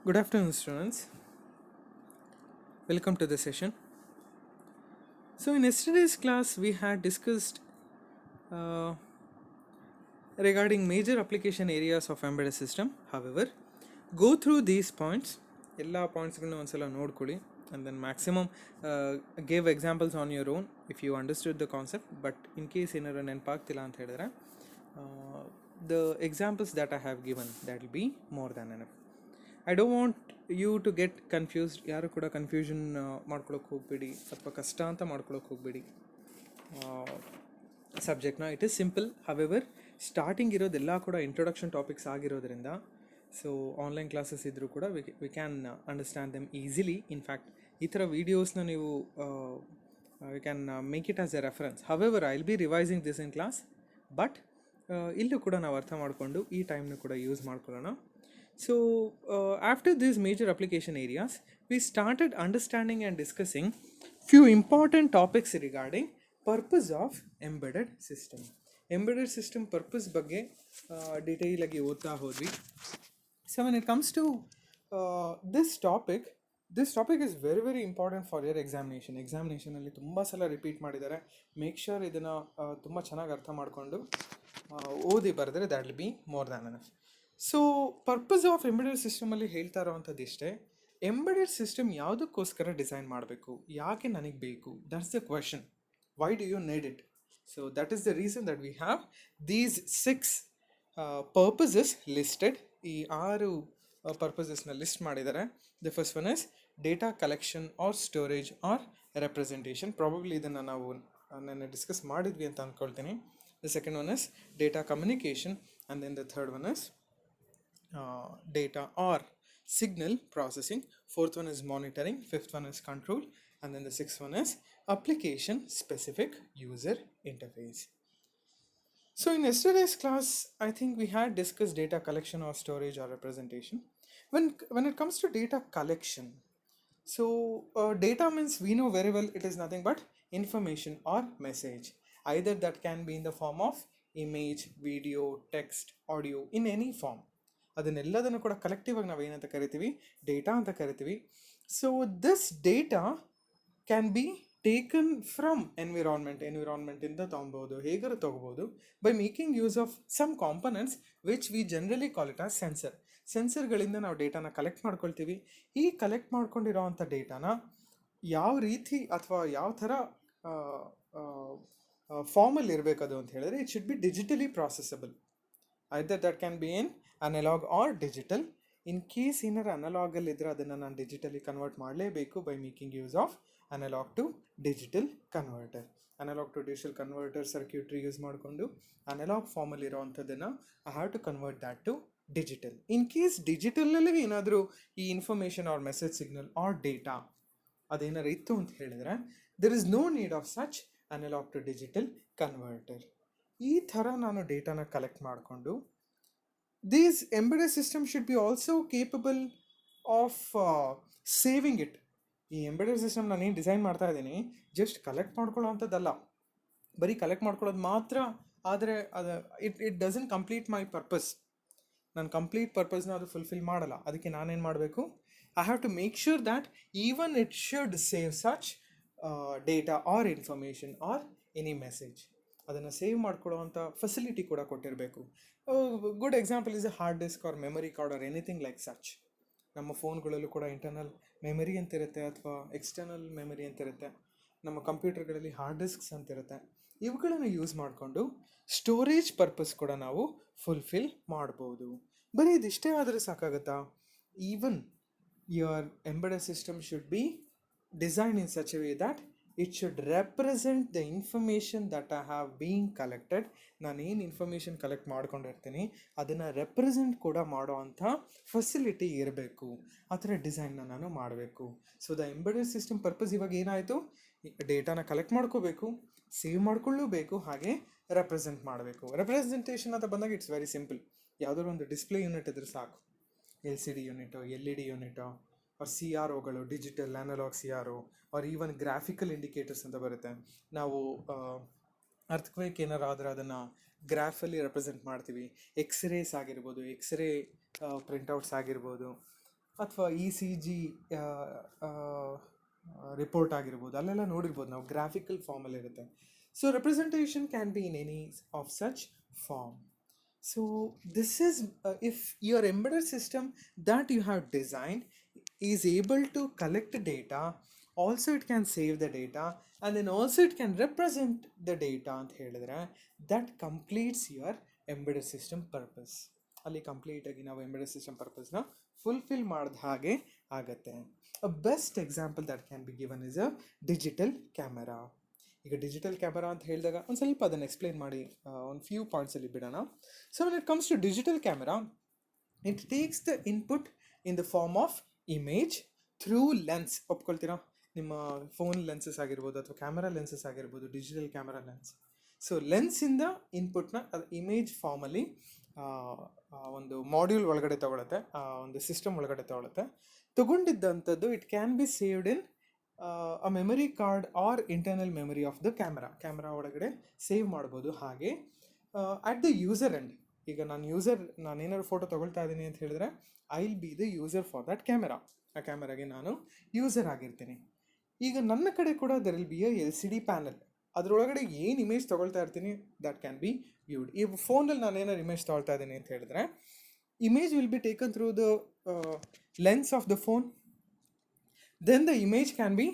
Good afternoon, students. Welcome to the session. So, in yesterday's class, we had discussed uh, regarding major application areas of embedded system. However, go through these points. ಎಲ್ಲ ಪಾಯಿಂಟ್ಸ್ಗಳನ್ನ ಒಂದ್ಸಲ ನೋಡ್ಕೊಳ್ಳಿ and then maximum give examples on your own if you understood the concept. But in case ಏನಾರು ನೆನಪಾಗ್ತಿಲ್ಲ ಅಂತ ಹೇಳಿದ್ರೆ the examples that I have given, that will be more than enough. I don't want you to get confused. ಯಾರು ಕೂಡ confusion ಮಾಡ್ಕೊಳಕ್ಕೆ ಹೋಗಬೇಡಿ ಅಥವಾ ಕಷ್ಟ ಅಂತ ಮಾಡ್ಕೊಳಕ್ಕೆ ಹೋಗಬೇಡಿ ಸಬ್ಜೆಕ್ಟ್ನ. It is simple. However starting ಇರೋದೆಲ್ಲ ಕೂಡ ಇಂಟ್ರೊಡಕ್ಷನ್ ಟಾಪಿಕ್ಸ್ ಆಗಿರೋದ್ರಿಂದ ಸೊ ಆನ್ಲೈನ್ ಕ್ಲಾಸಸ್ ಇದ್ದರೂ ಕೂಡ we can understand them easily. In fact ಈ ಥರ ವೀಡಿಯೋಸ್ನ ನೀವು we can make it as a reference. However I will be revising this in class, but ಇಲ್ಲೂ ಕೂಡ ನಾವು ಅರ್ಥ ಮಾಡಿಕೊಂಡು ಈ ಟೈಮ್ನ ಕೂಡ ಯೂಸ್ ಮಾಡ್ಕೊಳ್ಳೋಣ. So, after these major application areas, we started understanding and discussing few important topics regarding purpose of embedded system. Embedded system purpose ಬಗ್ಗೆ detail ಆಗಿ ಓದ್ತಾ ಹೋದ್ವಿ. So, when it comes to this topic is very very important for your examination. Examinationನಲ್ಲಿ ತುಂಬ ಸಲ repeat ಮಾಡಿದ್ದಾರೆ. Make sure ಇದನ್ನು ತುಂಬ ಚೆನ್ನಾಗಿ ಅರ್ಥ ಮಾಡಿಕೊಂಡು ಓದಿ ಬರೆದ್ರೆ that will be more than enough. So purpose of embedded ಸಿಸ್ಟಮಲ್ಲಿ ಹೇಳ್ತಾ ಇರೋವಂಥದ್ದು ಇಷ್ಟೇ. ಎಂಬೆಡೆಡ್ ಸಿಸ್ಟಮ್ ಯಾವುದಕ್ಕೋಸ್ಕರ ಡಿಸೈನ್ ಮಾಡಬೇಕು, ಯಾಕೆ ನನಗೆ ಬೇಕು, that's the question. Why do you need it? So that is the reason that we have these 6 purposes listed. ಈ 6 ಪರ್ಪಸಸ್ನ ಲಿಸ್ಟ್ ಮಾಡಿದ್ದಾರೆ. The first one is data collection or storage or representation. Probably ಇದನ್ನು ನಾವು ನೆನ್ನೆ discuss ಮಾಡಿದ್ವಿ ಅಂತ ಅಂದ್ಕೊಳ್ತೀನಿ. The second one is data communication, and then the third one is data or signal processing. Fourth one is monitoring. Fifth one is control, and then the sixth one is application specific user interface. So in yesterday's class, I think we had discussed data collection or storage or representation. When it comes to data collection, so data means we know very well it is nothing but information or message. Either that can be in the form of image, video, text, audio, in any form. ಅದನ್ನೆಲ್ಲದನ್ನು ಕೂಡ collective ಆಗಿ ನಾವು ಏನಂತ ಕರಿತೀವಿ? Data ಅಂತ ಕರಿತೀವಿ. So this data can be taken from ಎನ್ವಿರಾನ್ಮೆಂಟಿಂದ ತೊಗೊಬೋದು, ಹೇಗಾರು ತೊಗೋಬೋದು, by making use of some components which we generally call it as sensor. ಸೆನ್ಸರ್ಗಳಿಂದ ನಾವು ಡೇಟಾನ ಕಲೆಕ್ಟ್ ಮಾಡ್ಕೊಳ್ತೀವಿ. ಈ ಕಲೆಕ್ಟ್ ಮಾಡ್ಕೊಂಡಿರೋವಂಥ ಡೇಟಾನ ಯಾವ ರೀತಿ ಅಥವಾ ಯಾವ ಥರ ಫಾರ್ಮಲ್ಲಿ ಇರಬೇಕದು ಅಂತ ಹೇಳಿದ್ರೆ, it should be digitally processable. either that can be in analog or digital. In case ಏನಾರು ಅನಲಾಗಲ್ಲಿ ಇದ್ದರೆ ಅದನ್ನು ನಾನು ಡಿಜಿಟಲಿ ಕನ್ವರ್ಟ್ ಮಾಡಲೇಬೇಕು by making use of analog to digital converter. Analog to digital converter circuitry use ಮಾಡಿಕೊಂಡು analog ಫಾರ್ಮಲ್ಲಿ ಇರೋವಂಥದ್ದನ್ನು I have to convert that to digital. In case ಡಿಜಿಟಲಲ್ಲಿ ಏನಾದರೂ ಈ information or message signal or data ಅದೇನಾರು ಇತ್ತು ಅಂತ ಹೇಳಿದ್ರೆ, there is no need of such analog to digital converter. ಈ ಥರ ನಾನು ಡೇಟಾನ ಕಲೆಕ್ಟ್ ಮಾಡಿಕೊಂಡು these embedded system should be also capable of saving it. ಈ ಎಂಬೆಡೆಡ್ ಸಿಸ್ಟಮ್ ನಾನು ಏನು ಡಿಸೈನ್ ಮಾಡ್ತಾ ಇದ್ದೀನಿ ಜಸ್ಟ್ ಕಲೆಕ್ಟ್ ಮಾಡ್ಕೊಳ್ಳೋ ಅಂಥದ್ದಲ್ಲ. ಬರೀ ಕಲೆಕ್ಟ್ ಮಾಡ್ಕೊಳ್ಳೋದು ಮಾತ್ರ ಆದರೆ ಅದು it doesn't complete my purpose. ನಾನು ಕಂಪ್ಲೀಟ್ ಪರ್ಪಸ್ನ ಅದು ಫುಲ್ಫಿಲ್ ಮಾಡಲ್ಲ. ಅದಕ್ಕೆ ನಾನೇನು ಮಾಡಬೇಕು? I have to make sure that even it should save such data or information or any message. ಅದನ್ನು ಸೇವ್ ಮಾಡ್ಕೊಳ್ಳೋವಂಥ ಫೆಸಿಲಿಟಿ ಕೂಡ ಕೊಟ್ಟಿರಬೇಕು. Good example is a hard disk or memory card or anything like such. ನಮ್ಮ ಫೋನ್ಗಳಲ್ಲೂ ಕೂಡ internal memory ಅಂತಿರುತ್ತೆ ಅಥವಾ external memory ಅಂತಿರುತ್ತೆ. ನಮ್ಮ ಕಂಪ್ಯೂಟರ್ಗಳಲ್ಲಿ ಹಾರ್ಡ್ ಡಿಸ್ಕ್ಸ್ ಅಂತಿರುತ್ತೆ. ಇವುಗಳನ್ನು ಯೂಸ್ ಮಾಡಿಕೊಂಡು ಸ್ಟೋರೇಜ್ ಪರ್ಪಸ್ ಕೂಡ ನಾವು ಫುಲ್ಫಿಲ್ ಮಾಡ್ಬೋದು. ಬರೀ ಇದಿಷ್ಟೇ ಆದರೆ ಸಾಕಾಗುತ್ತಾ? Even your embedded system should be design in such a way that it should represent the information that I have been collected. ನಾನು ಏನು ಇನ್ಫಾರ್ಮೇಷನ್ ಕಲೆಕ್ಟ್ ಮಾಡ್ಕೊಂಡಿರ್ತೀನಿ ಅದನ್ನು ರೆಪ್ರೆಸೆಂಟ್ ಕೂಡ ಮಾಡೋ ಅಂಥ ಫೆಸಿಲಿಟಿ ಇರಬೇಕು. ಆ ಥರ ಡಿಸೈನ್ನ ನಾನು ಮಾಡಬೇಕು. So the embedded system purpose ಇವಾಗ ಏನಾಯಿತು? ಡೇಟಾನ ಕಲೆಕ್ಟ್ ಮಾಡ್ಕೋಬೇಕು, ಸೇವ್ ಮಾಡ್ಕೊಳ್ಳಬೇಕು, ಹಾಗೆ ರೆಪ್ರೆಸೆಂಟ್ ಮಾಡಬೇಕು. ರೆಪ್ರೆಸೆಂಟೇಷನ್ ಅಂತ ಬಂದಾಗ ಇಟ್ಸ್ ವೆರಿ ಸಿಂಪಲ್. ಯಾವುದಾದ್ರು ಒಂದು ಡಿಸ್ಪ್ಲೇ ಯೂನಿಟ್ ಇದ್ರೆ ಸಾಕು. LCD ಯೂನಿಟೋ, LED ಯೂನಿಟೋ, ಆರ್ CROಗಳು, digital analog CRO, or even graphical indicators ಅಂತ ಬರುತ್ತೆ. ನಾವು ಅರ್ಥಕ್ವೇಕ್ ಏನಾರು ಆದರೆ ಅದನ್ನು ಗ್ರಾಫಲ್ಲಿ ರೆಪ್ರೆಸೆಂಟ್ ಮಾಡ್ತೀವಿ. ಎಕ್ಸ್ರೇಸ್ ಆಗಿರ್ಬೋದು, ಎಕ್ಸ್ರೇ ಪ್ರಿಂಟ್ಔಟ್ಸ್ ಆಗಿರ್ಬೋದು, ಅಥವಾ ಇ ಸಿ ಜಿ ರಿಪೋರ್ಟ್ ಆಗಿರ್ಬೋದು, ಅಲ್ಲೆಲ್ಲ ನೋಡಿರ್ಬೋದು ನಾವು ಗ್ರಾಫಿಕಲ್ ಫಾರ್ಮಲ್ಲಿ ಇರುತ್ತೆ. So representation can be in any of such form. So this is if your embedded system that you have designed is able to collect data, also it can save the data, and then also it can represent the data ಅಂತ ಹೇಳಿದ್ರೆ that completes your embedded system purpose. ಅಲ್ಲಿ complete ಆಗಿ ನಾವು embedded system ಪರ್ಪಸ್ನ fulfil ಮಾಡಿದ ಹಾಗೆ ಆಗುತ್ತೆ. ಅ best example that can be given is a digital camera. ಈಗ digital camera ಅಂತ ಹೇಳಿದಾಗ ಒಂದು ಸ್ವಲ್ಪ ಅದನ್ನು ಎಕ್ಸ್ಪ್ಲೈನ್ ಮಾಡಿ ಒಂದು ಫ್ಯೂ ಪಾಯಿಂಟ್ಸಲ್ಲಿ ಬಿಡೋಣ. So when it comes to digital camera, it takes the input in the form of image through lens. ಒಪ್ಕೊಳ್ತೀರಾ? ನಿಮ್ಮ ಫೋನ್ ಲೆನ್ಸಸ್ ಆಗಿರ್ಬೋದು ಅಥವಾ ಕ್ಯಾಮರಾ ಲೆನ್ಸಸ್ ಆಗಿರ್ಬೋದು, ಡಿಜಿಟಲ್ ಕ್ಯಾಮರಾ ಲೆನ್ಸ್. ಸೊ ಲೆನ್ಸಿಂದ ಇನ್ಪುಟ್ನ ಅದು ಇಮೇಜ್ ಫಾರ್ಮಲ್ಲಿ ಒಂದು ಮಾಡ್ಯೂಲ್ ಒಳಗಡೆ ತೊಗೊಳುತ್ತೆ, ಒಂದು ಸಿಸ್ಟಮ್ ಒಳಗಡೆ ತೊಗೊಂಡಿದ್ದಂಥದ್ದು it can be saved in a memory card or internal memory of the camera ಒಳಗಡೆ ಸೇವ್ ಮಾಡ್ಬೋದು. ಹಾಗೆ ಅಟ್ ದ ಯೂಸರ್ ಎಂಡ್, ಈಗ ನಾನೇನಾದ್ರು ಫೋಟೋ ತೊಗೊಳ್ತಾ ಇದ್ದೀನಿ ಅಂತ ಹೇಳಿದ್ರೆ I will B the user for that camera. ಆ ಕ್ಯಾಮೆರಾಗೆ ನಾನು ಯೂಸರ್ ಆಗಿರ್ತೀನಿ. ಈಗ ನನ್ನ ಕಡೆ ಕೂಡ there will be a LCD panel. ಅದರೊಳಗಡೆ ಏನು ಇಮೇಜ್ ತೊಗೊಳ್ತಾ ಇರ್ತೀನಿ ದಟ್ ಕ್ಯಾನ್ ಬಿ ವ್ಯೂಡ್. ಈ ಫೋನಲ್ಲಿ ನಾನೇನಾದ್ರು ಇಮೇಜ್ ತೊಗೊಳ್ತಾ ಇದ್ದೀನಿ ಅಂತ ಹೇಳಿದ್ರೆ image will be taken through the lens of the phone. Then the image can be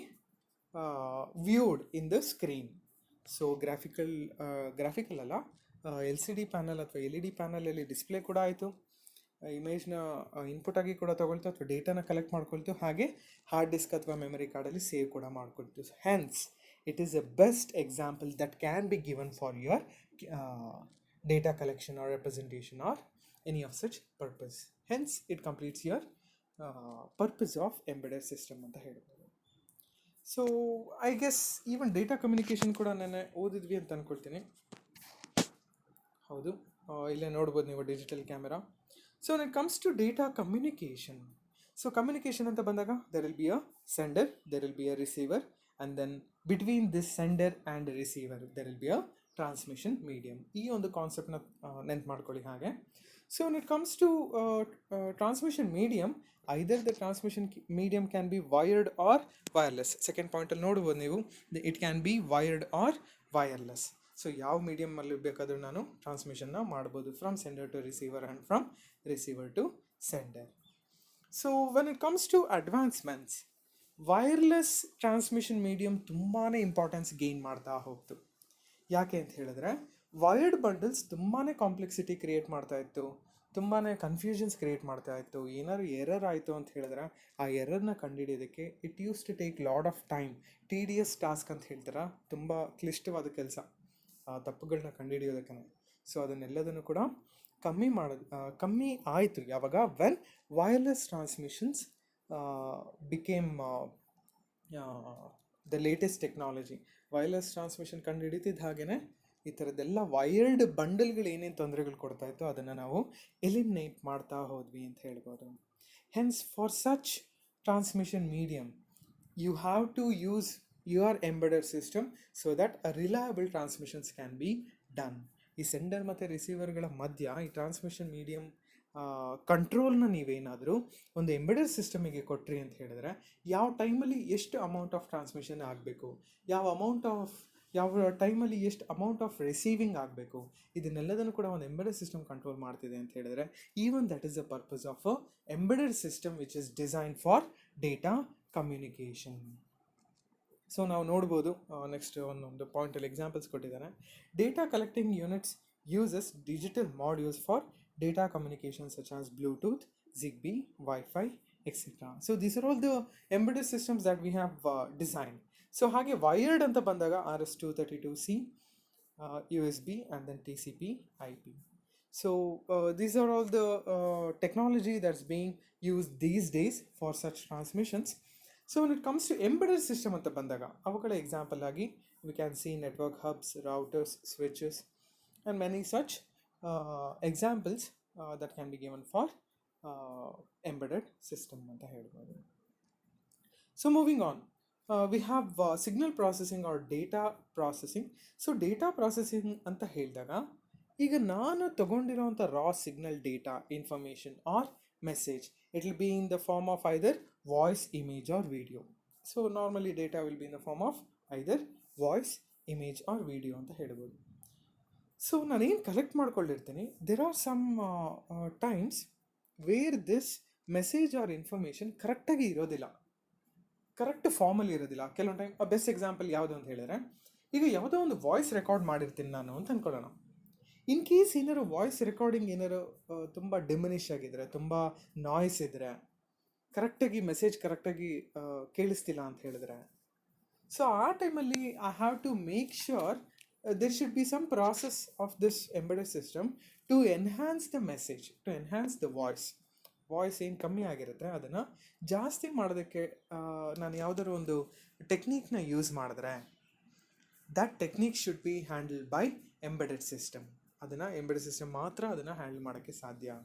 viewed in the screen. So graphical ಅಲ್ಲ, LCD ಪ್ಯಾನಲ್ ಅಥವಾ LED ಪ್ಯಾನಲಲ್ಲಿ ಡಿಸ್ಪ್ಲೇ ಕೂಡ ಆಯಿತು, ಇಮೇಜ್ನ ಇನ್ಪುಟ್ ಆಗಿ ಕೂಡ ತೊಗೊಳ್ತು ಅಥವಾ ಡೇಟಾನ ಕಲೆಕ್ಟ್ ಮಾಡ್ಕೊಳ್ತು, ಹಾಗೆ ಹಾರ್ಡ್ ಡಿಸ್ಕ್ ಅಥವಾ ಮೆಮರಿ ಕಾರ್ಡಲ್ಲಿ ಸೇವ್ ಕೂಡ ಮಾಡ್ಕೊಳ್ತು. Hence it is a best example that can be given for your data collection or representation or any of such purpose. Hence it completes your purpose of embedded system ಅಂತ ಹೇಳ್ಬೋದು. So I guess even data communication ಕೂಡ ನಾನು ಓದಿದ್ವಿ ಅಂತ ಅಂದ್ಕೊಳ್ತೀನಿ. ಹೌದು, ಇಲ್ಲೇ ನೋಡ್ಬೋದು ನೀವು digital camera. So when it comes to data communication, so communication ಅಂತ ಬಂದಾಗ there will be a sender, there will be a receiver, and then between this sender and receiver there will be a transmission medium. ಈ ಒಂದು ಕಾನ್ಸೆಪ್ಟ್ನ ನೆನ್ಪು ಮಾಡ್ಕೊಳ್ಳಿ ಹಾಗೆ. So when it comes to transmission medium, either the transmission medium can be wired or wireless. Second ಪಾಯಿಂಟಲ್ಲಿ ನೋಡ್ಬೋದು ನೀವು, it can be wired or wireless. So ಯಾವ ಮೀಡಿಯಮಲ್ಲಿ ಬೇಕಾದರೂ ನಾನು ಟ್ರಾನ್ಸ್ಮಿಷನ್ನ ಮಾಡ್ಬೋದು, from sender to receiver and from receiver to sender. So when it comes to advancements, wireless transmission medium ತುಂಬಾ ಇಂಪಾರ್ಟೆನ್ಸ್ ಗೇನ್ ಮಾಡ್ತಾ ಹೋಗ್ತು. ಯಾಕೆ ಅಂತ ಹೇಳಿದ್ರೆ ವೈರ್ಡ್ ಬಂಡಲ್ಸ್ ತುಂಬಾ ಕಾಂಪ್ಲೆಕ್ಸಿಟಿ ಕ್ರಿಯೇಟ್ ಮಾಡ್ತಾ ಇತ್ತು, ತುಂಬಾ ಕನ್ಫ್ಯೂಷನ್ಸ್ ಕ್ರಿಯೇಟ್ ಮಾಡ್ತಾ ಇತ್ತು. ಏನಾದ್ರು ಎರರ್ ಆಯಿತು ಅಂತ ಹೇಳಿದ್ರೆ ಆ ಎರರ್ನ ಕಂಡುಹಿಡಿಯೋದಕ್ಕೆ it use to take lot of time. TDS task ಅಂತ ಹೇಳ್ತಾರೆ, ತುಂಬ ಕ್ಲಿಷ್ಟವಾದ ಕೆಲಸ ತಪ್ಪುಗಳನ್ನ ಕಂಡುಹಿಡಿಯೋದಕ್ಕೆ. ಸೊ ಅದನ್ನೆಲ್ಲದನ್ನು ಕೂಡ ಕಮ್ಮಿ ಆಯಿತು ಯಾವಾಗ when wireless transmissions became the latest technology. Wireless transmission ಕಂಡುಹಿಡಿತಿದ್ದ ಹಾಗೆಯೇ ಈ ಥರದ್ದೆಲ್ಲ ವೈರ್ಡ್ ಬಂಡಲ್ಗಳು ಏನೇನು ತೊಂದರೆಗಳು ಕೊಡ್ತಾ ಇತ್ತು ಅದನ್ನು ನಾವು ಎಲಿಮಿನೇಟ್ ಮಾಡ್ತಾ ಹೋದ್ವಿ ಅಂತ ಹೇಳ್ಬೋದು. Hence for such transmission medium you have to use your embedded system so that a reliable transmissions can be done. ಈ ಸೆಂಡರ್ ಮತ್ತು ರಿಸೀವರ್ಗಳ ಮಧ್ಯ ಈ ಟ್ರಾನ್ಸ್ಮಿಷನ್ ಮೀಡಿಯಮ್ ಕಂಟ್ರೋಲ್ನ ನೀವೇನಾದರೂ ಒಂದು ಎಂಬೆಡೆಡ್ ಸಿಸ್ಟಮಿಗೆ ಕೊಟ್ರಿ ಅಂತ ಹೇಳಿದ್ರೆ ಯಾವ ಟೈಮಲ್ಲಿ ಎಷ್ಟು ಅಮೌಂಟ್ ಆಫ್ ಟ್ರಾನ್ಸ್ಮಿಷನ್ ಆಗಬೇಕು, ಯಾವ ಟೈಮಲ್ಲಿ ಎಷ್ಟು ಅಮೌಂಟ್ ಆಫ್ ರಿಸೀವಿಂಗ್ ಆಗಬೇಕು, ಇದನ್ನೆಲ್ಲದನ್ನು ಕೂಡ ಒಂದು ಎಂಬೆಡೆಡ್ ಸಿಸ್ಟಮ್ ಕಂಟ್ರೋಲ್ ಮಾಡ್ತಿದೆ ಅಂತ ಹೇಳಿದ್ರೆ even that is the purpose of a embedded system which is design for data communication. So ನಾವು ನೋಡ್ಬೋದು ನೆಕ್ಸ್ಟ್ ಒಂದೊಂದು ಪಾಯಿಂಟಲ್ಲಿ ಎಕ್ಸಾಂಪಲ್ಸ್ ಕೊಟ್ಟಿದ್ದಾರೆ. Data collecting units uses digital modules for data communication such as Bluetooth, Zigbee, Wi-Fi, etc. So these are all the embedded systems that we have designed. So ಹಾಗೆ wired ಅಂತ ಬಂದಾಗ RS-232C, USB and then TCP IP. So these are all the technology that's being used these days for such transmissions. So when it comes to embedded system ಅಂತ ಬಂದಾಗ ಅವುಗಳ example ಆಗಿ we can see network hubs, routers, switches and many such examples that can be given for embedded system ಅಂತ ಹೇಳ್ಬೋದು. So moving on, we have signal processing or data processing. So data processing ಅಂತ ಹೇಳಿದಾಗ ಈಗ ನಾನು ತಗೊಂಡಿರೋಂಥ raw signal data information or message It will be in the form of either voice, image or video. So normally data will be in the form of either voice, image or video ಅಂತ ಹೇಳ್ಬೋದು. So ನಾನೇನು collect ಮಾಡ್ಕೊಂಡಿರ್ತೀನಿ, there are some times where this message or information ಕರೆಕ್ಟಾಗಿ ಇರೋದಿಲ್ಲ, correct ಫಾರ್ಮಲ್ಲಿ ಇರೋದಿಲ್ಲ. ಕೆಲವೊಂದು time best example ಯಾವುದು ಅಂತ ಹೇಳಿದ್ರೆ, ಈಗ ಯಾವುದೋ ಒಂದು ವಾಯ್ಸ್ ರೆಕಾರ್ಡ್ ಮಾಡಿರ್ತೀನಿ ನಾನು ಅಂತ ಅಂದ್ಕೊಳ್ಳೋಣ. ಇನ್ ಕೇಸ್ ಏನಾರು ವಾಯ್ಸ್ ರೆಕಾರ್ಡಿಂಗ್ ಏನಾರು ತುಂಬ ಡಿಮಿನಿಷ್ ಆಗಿದ್ರೆ, ತುಂಬ ನಾಯ್ಸ್ ಇದ್ದರೆ, ಕರೆಕ್ಟಾಗಿ ಮೆಸೇಜ್ ಕರೆಕ್ಟಾಗಿ ಕೇಳಿಸ್ತಿಲ್ಲ ಅಂತ ಹೇಳಿದ್ರೆ, ಸೊ ಆ ಟೈಮಲ್ಲಿ I have to make sure there should be some process of this embedded system to enhance the message, to enhance the voice ಏನು ಕಮ್ಮಿ ಆಗಿರುತ್ತೆ ಅದನ್ನು ಜಾಸ್ತಿ ಮಾಡೋದಕ್ಕೆ ನಾನು ಯಾವುದಾದ್ರು ಒಂದು ಟೆಕ್ನಿಕ್ನ ಯೂಸ್ ಮಾಡಿದ್ರೆ, that technique should be handled by embedded system. ಅದನ್ನು ಎಂಬೆಡೆಡ್ ಸಿಸ್ಟಮ್ ಮಾತ್ರ ಅದನ್ನು ಹ್ಯಾಂಡಲ್ ಮಾಡೋಕ್ಕೆ ಸಾಧ್ಯ.